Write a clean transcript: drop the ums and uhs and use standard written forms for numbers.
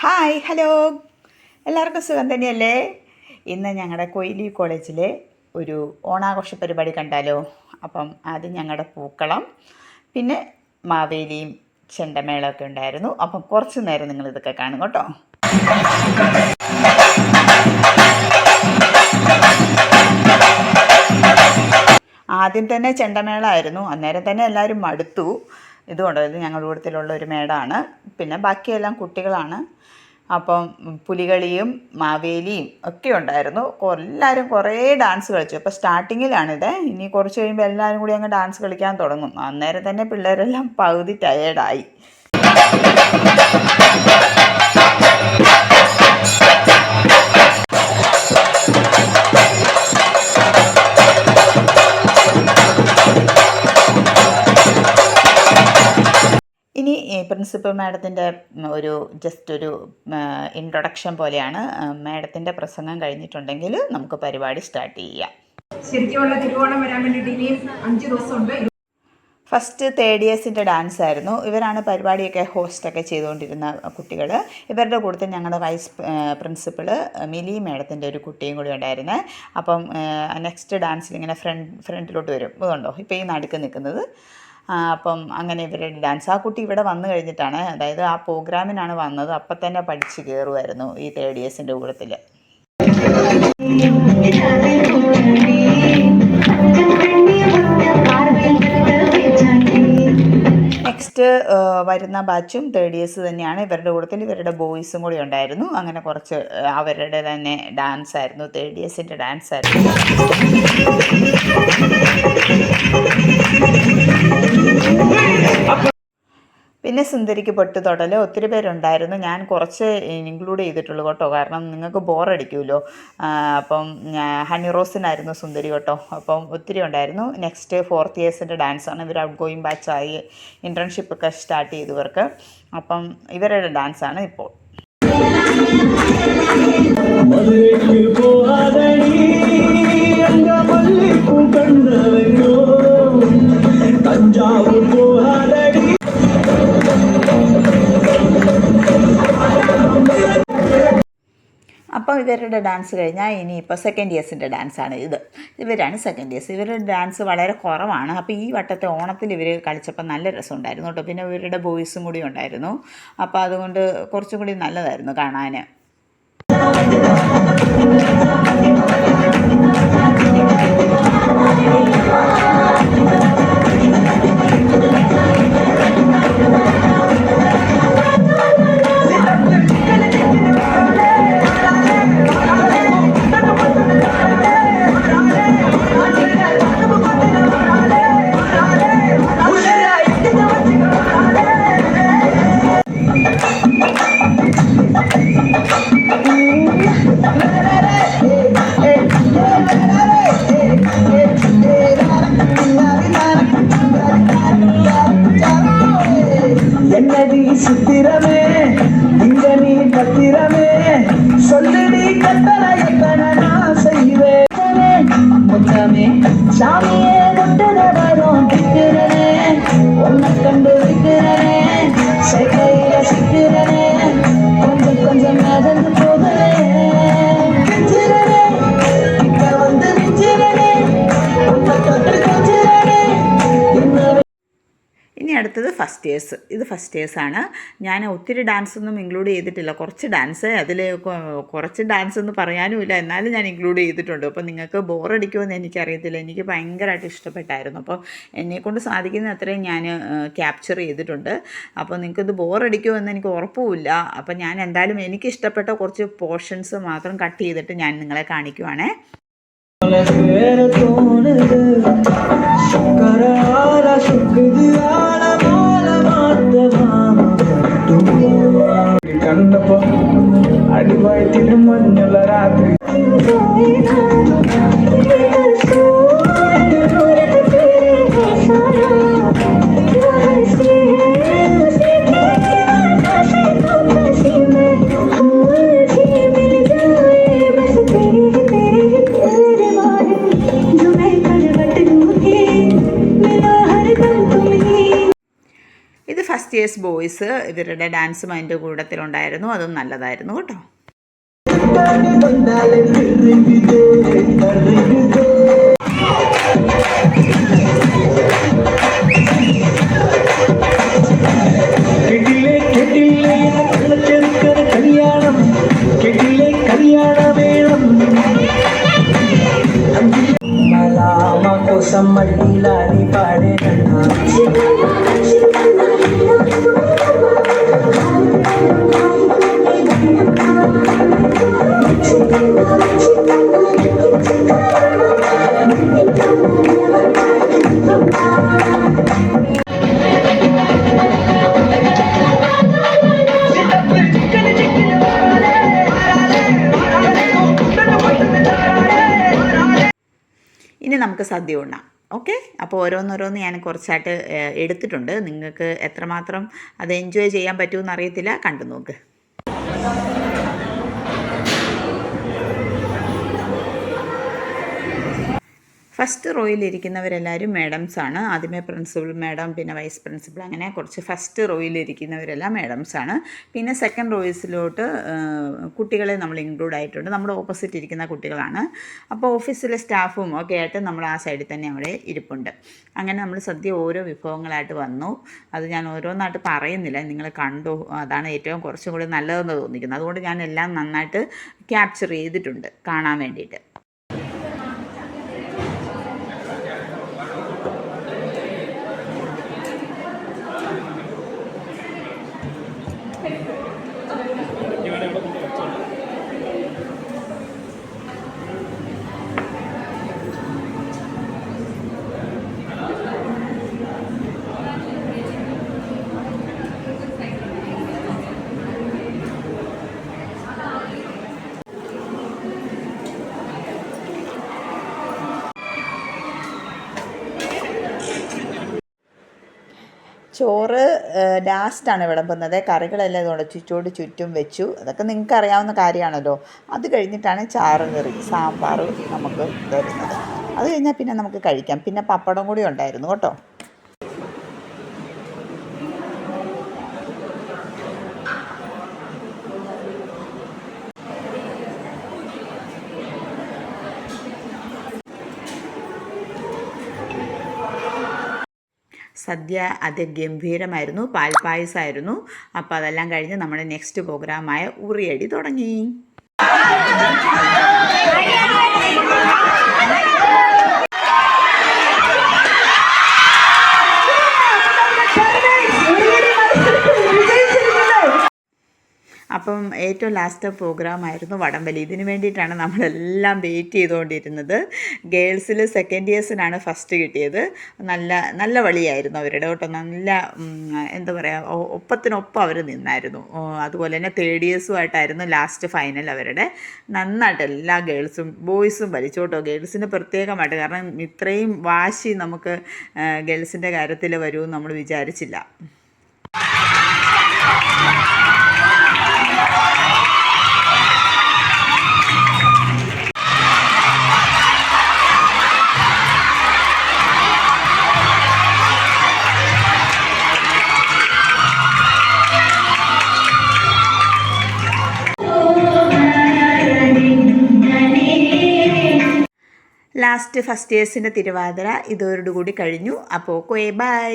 Hi hello, എല്ലാവർക്കും സുഖം തന്നെയല്ലേ? ഇന്ന് ഞങ്ങളുടെ കൊയിലി കോളേജിലെ ഒരു ഓണാഘോഷ പരിപാടി കണ്ടാലോ? അപ്പം ആദ്യം ഞങ്ങളുടെ പൂക്കളം, പിന്നെ മാവേലിയും ചെണ്ടമേളമൊക്കെ ഉണ്ടായിരുന്നു. അപ്പം കുറച്ച് നേരം നിങ്ങളിതൊക്കെ കാണും കേട്ടോ. ആദ്യം തന്നെ ചെണ്ടമേളമായിരുന്നു. അന്നേരം തന്നെ എല്ലാവരും മടുത്തു. ഇതുകൊണ്ടോ, ഇത് ഞങ്ങളുടെ കൂട്ടത്തിലുള്ള ഒരു മേളമാണ്. പിന്നെ ബാക്കിയെല്ലാം കുട്ടികളാണ്. അപ്പം പുലികളിയും മാവേലിയും ഒക്കെ ഉണ്ടായിരുന്നു. എല്ലാവരും കുറേ ഡാൻസ് കളിച്ചു. അപ്പോൾ സ്റ്റാർട്ടിങ്ങിലാണിത്. ഇനി കുറച്ച് കഴിയുമ്പോൾ എല്ലാവരും കൂടി അങ്ങ് ഡാൻസ് കളിക്കാൻ തുടങ്ങും. അന്നേരം തന്നെ പിള്ളേരെല്ലാം പകുതി ടയേർഡായി. ഇനി പ്രിൻസിപ്പൽ മാഡത്തിൻ്റെ ജസ്റ്റ് ഒരു ഇൻട്രൊഡക്ഷൻ പോലെയാണ്. മാഡത്തിൻ്റെ പ്രസംഗം കഴിഞ്ഞിട്ടുണ്ടെങ്കിൽ നമുക്ക് പരിപാടി സ്റ്റാർട്ട് ചെയ്യാം. ശരിക്കുമുള്ള തിരുവോണം വരാൻ വേണ്ടിയിട്ട് ഇനിയും 5 ദിവസമുണ്ട്. ഫസ്റ്റ് തേർഡ് ഇയേഴ്സിൻ്റെ ഡാൻസ് ആയിരുന്നു. ഇവരാണ് പരിപാടിയൊക്കെ ഹോസ്റ്റൊക്കെ ചെയ്തുകൊണ്ടിരുന്ന കുട്ടികൾ. ഇവരുടെ കൂട്ടത്തിൽ ഞങ്ങളുടെ വൈസ് പ്രിൻസിപ്പൾ മിലി മാഡത്തിൻ്റെ ഒരു കുട്ടിയും കൂടി ഉണ്ടായിരുന്നത്. അപ്പം നെക്സ്റ്റ് ഡാൻസിൽ ഇങ്ങനെ ഫ്രണ്ടിലോട്ട് വരും. ഇതുണ്ടോ ഇപ്പോൾ ഈ നടുക്ക് നിൽക്കുന്നത്. അപ്പം അങ്ങനെ ഇവരുടെ ഡാൻസ്. ആ കുട്ടി ഇവിടെ വന്നു കഴിഞ്ഞിട്ടാണ്, അതായത് ആ പ്രോഗ്രാമിനാണ് വന്നത്. അപ്പം തന്നെ പഠിച്ച് കയറുമായിരുന്നു ഈ തേർഡ് ഇയേഴ്സിൻ്റെ കൂട്ടത്തിൽ. നെക്സ്റ്റ് വരുന്ന ബാച്ചും തേർഡ് ഇയേഴ്സ് തന്നെയാണ്. ഇവരുടെ കൂട്ടത്തിൽ ഇവരുടെ ബോയ്സും കൂടി ഉണ്ടായിരുന്നു. അങ്ങനെ കുറച്ച് അവരുടെ തന്നെ ഡാൻസ് ആയിരുന്നു, തേർഡ് ഇയേഴ്സിൻ്റെ ഡാൻസ് ആയിരുന്നു. പിന്നെ സുന്ദരിക്ക് പൊട്ട് തൊടൽ ഒത്തിരി പേരുണ്ടായിരുന്നു. ഞാൻ കുറച്ച് ഇൻക്ലൂഡ് ചെയ്തിട്ടുള്ളൂ കേട്ടോ, കാരണം നിങ്ങൾക്ക് ബോറടിക്കുമല്ലോ. അപ്പം ഹണി റോസിനായിരുന്നു സുന്ദരി കേട്ടോ. അപ്പം ഒത്തിരി ഉണ്ടായിരുന്നു. നെക്സ്റ്റ് ഫോർത്ത് ഇയേഴ്സിൻ്റെ ഡാൻസാണ്. ഇവർ ഔട്ട് ഗോയിങ് ബാച്ചായി, ഇൻറ്റേൺഷിപ്പൊക്കെ സ്റ്റാർട്ട് ചെയ്തവർക്ക്. അപ്പം ഇവരുടെ ഡാൻസാണ് ഇപ്പോൾ. അപ്പോൾ ഇവരുടെ ഡാൻസ് കഴിഞ്ഞാൽ ഇനിയിപ്പോൾ സെക്കൻഡ് ഇയേഴ്സിൻ്റെ ഡാൻസാണ് ഇത്. ഇവരാണ് സെക്കൻഡ് ഇയേഴ്സ്. ഇവരുടെ ഡാൻസ് വളരെ കുറവാണ്. അപ്പോൾ ഈ വട്ടത്തെ ഓണത്തിൽ ഇവർ കളിച്ചപ്പോൾ നല്ല രസമുണ്ടായിരുന്നു കേട്ടോ. പിന്നെ ഇവരുടെ ബോയ്സും കൂടി ഉണ്ടായിരുന്നു. അപ്പോൾ അതുകൊണ്ട് കുറച്ചും കൂടി നല്ലതായിരുന്നു കാണാൻ. சித்திரமே இங்க நீ பத்திரமே சொல்லி கட்டளை எத்தனை நான் செய்வேன் முத்தமே சாமியே கொண்டத வரும் திக்கிறனே ஒன்ன கண்டு வைக்கிறனே சைக்கையில சிக்கிறனே கொஞ்சம் கொஞ்சம் நடந்து போகிறேன் நெஞ்சிரனே இங்க வந்து நெஞ்சிரனே உன்னை தொட்டு கொஞ்சிரனே ഇനി അടുത്തത് ഫസ്റ്റ് ഇയേഴ്സ്. ഇത് ഫസ്റ്റ് ഇയേഴ്സാണ്. ഞാൻ ഒത്തിരി ഡാൻസൊന്നും ഇൻക്ലൂഡ് ചെയ്തിട്ടില്ല. കുറച്ച് ഡാൻസ്, അതിൽ കുറച്ച് ഡാൻസ് എന്ന് പറയാനുമില്ല, എന്നാലും ഞാൻ ഇൻക്ലൂഡ് ചെയ്തിട്ടുണ്ട്. അപ്പോൾ നിങ്ങൾക്ക് ബോറടിക്കുമെന്ന് എനിക്കറിയത്തില്ല. എനിക്ക് ഭയങ്കരമായിട്ട് ഇഷ്ടപ്പെട്ടായിരുന്നു. അപ്പോൾ എന്നെക്കൊണ്ട് സാധിക്കുന്ന അത്രയും ഞാൻ ക്യാപ്ചർ ചെയ്തിട്ടുണ്ട്. അപ്പോൾ നിങ്ങൾക്കിത് ബോറടിക്കുമെന്ന് എനിക്ക് ഉറപ്പുമില്ല. അപ്പോൾ ഞാൻ എന്തായാലും എനിക്കിഷ്ടപ്പെട്ട കുറച്ച് പോർഷൻസ് മാത്രം കട്ട് ചെയ്തിട്ട് ഞാൻ നിങ്ങളെ കാണിക്കുവാണേ. കണ്ടപ്പോ അടിവയറ്റിലും മഞ്ഞുള്ള രാത്രി ഫസ്റ്റ് ഇയേഴ്സ് ബോയ്സ് ഇവരുടെ ഡാൻസും അതിൻ്റെ കൂട്ടത്തിലുണ്ടായിരുന്നു. അതും നല്ലതായിരുന്നു കേട്ടോ. కోసం మళ్ళీ లాలి పాడేదన్నా ഇനി നമുക്ക് സദ്യ ഉണ്ണാം. ഓക്കെ, അപ്പോൾ ഓരോന്നോരോന്ന് ഞാൻ കുറച്ചായിട്ട് എടുത്തിട്ടുണ്ട്. നിങ്ങൾക്ക് എത്രമാത്രം അത് എൻജോയ് ചെയ്യാൻ പറ്റുമെന്ന് അറിയത്തില്ല, കണ്ടു നോക്ക്. ഫസ്റ്റ് റോയിലിരിക്കുന്നവരെല്ലാവരും മേഡംസാണ്. ആദ്യമേ പ്രിൻസിപ്പൽ മേഡം, പിന്നെ വൈസ് പ്രിൻസിപ്പൽ, അങ്ങനെ കുറച്ച് ഫസ്റ്റ് റോയിലിരിക്കുന്നവരെല്ലാം മേഡംസാണ്. പിന്നെ സെക്കൻഡ് റോയ്സിലോട്ട് കുട്ടികളെ നമ്മൾ ഇൻക്ലൂഡ് ആയിട്ടുണ്ട്. നമ്മുടെ ഓപ്പോസിറ്റ് ഇരിക്കുന്ന കുട്ടികളാണ്. അപ്പോൾ ഓഫീസിലെ സ്റ്റാഫും ഒക്കെ ആയിട്ട് നമ്മൾ ആ സൈഡിൽ തന്നെ അവിടെ ഇരിപ്പുണ്ട്. അങ്ങനെ നമ്മൾ സദ്യ ഓരോ വിഭവങ്ങളായിട്ട് വന്നു. അത് ഞാൻ ഓരോന്നായിട്ട് പറയുന്നില്ല, നിങ്ങൾ കണ്ടു. അതാണ് ഏറ്റവും കുറച്ചും കൂടി നല്ലതെന്ന് തോന്നിക്കുന്നത്. അതുകൊണ്ട് ഞാൻ എല്ലാം നന്നായിട്ട് ക്യാപ്ചർ ചെയ്തിട്ടുണ്ട് കാണാൻ വേണ്ടിയിട്ട്. ചോറ് ലാസ്റ്റാണ് വിളമ്പുന്നത്. കറികളെല്ലാം ഇതുകൊണ്ട് ചുറ്റും വെച്ചു. അതൊക്കെ നിങ്ങൾക്ക് അറിയാവുന്ന കാര്യമാണല്ലോ. അത് കഴിഞ്ഞിട്ടാണ് ചാറ് കറി, സാമ്പാർ നമുക്ക് തരുന്നത്. അത് കഴിഞ്ഞാൽ പിന്നെ നമുക്ക് കഴിക്കാം. പിന്നെ പപ്പടം കൂടി ഉണ്ടായിരുന്നു കേട്ടോ. സദ്യ അതിഗംഭീരമായിരുന്നു. പാൽപ്പായസമായിരുന്നു. അപ്പോൾ അതെല്ലാം കഴിഞ്ഞ് നമ്മുടെ നെക്സ്റ്റ് പ്രോഗ്രാമായ ഉറിയടി തുടങ്ങി. അപ്പം ഏറ്റവും ലാസ്റ്റ് പ്രോഗ്രാമായിരുന്നു വടംവലി. ഇതിന് വേണ്ടിയിട്ടാണ് നമ്മളെല്ലാം വെയിറ്റ് ചെയ്തുകൊണ്ടിരുന്നത്. ഗേൾസിൽ സെക്കൻഡ് ഇയേഴ്സിനാണ് ഫസ്റ്റ് കിട്ടിയത്. നല്ല വളിയായിരുന്നു അവരുടെ കേട്ടോ. നല്ല എന്താ പറയുക, ഒപ്പത്തിനൊപ്പം അവർ നിന്നായിരുന്നു. അതുപോലെ തന്നെ തേർഡ് ഇയേഴ്സുമായിട്ടായിരുന്നു ലാസ്റ്റ് ഫൈനൽ അവരുടെ. നന്നായിട്ട് എല്ലാ ഗേൾസും ബോയ്സും വലിച്ചു കേട്ടോ. ഗേൾസിന് പ്രത്യേകമായിട്ട്, കാരണം ഇത്രയും വാശി നമുക്ക് ഗേൾസിൻ്റെ കാര്യത്തിൽ വരുമെന്ന് നമ്മൾ വിചാരിച്ചില്ല. ലാസ്റ്റ് ഫസ്റ്റ് ഇയേഴ്സിൻ്റെ തിരുവാതിര ഇതോടുകൂടി കഴിഞ്ഞു. അപ്പോൾ ബൈ.